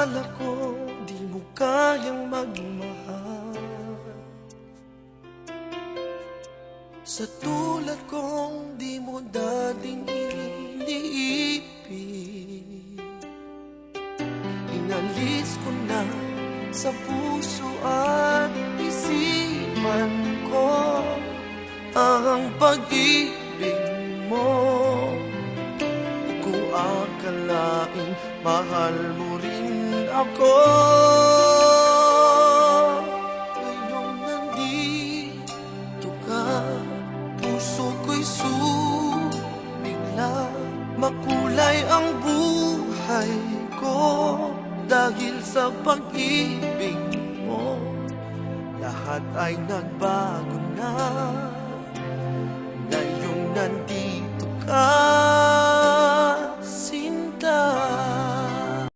Akala ko di mo kayang magmahal, sa tulad kong di mo dating iniibig. Inalis ko na sa puso at isipan ko ang pag-ibig mo. Di ko akalaing mahal mo rin ako. Ngayong nandito ka, puso ko'y sumigla. Makulay ang buhay ko dahil sa pag-ibig mo. Lahat ay nagbago na ngayong nandito ka.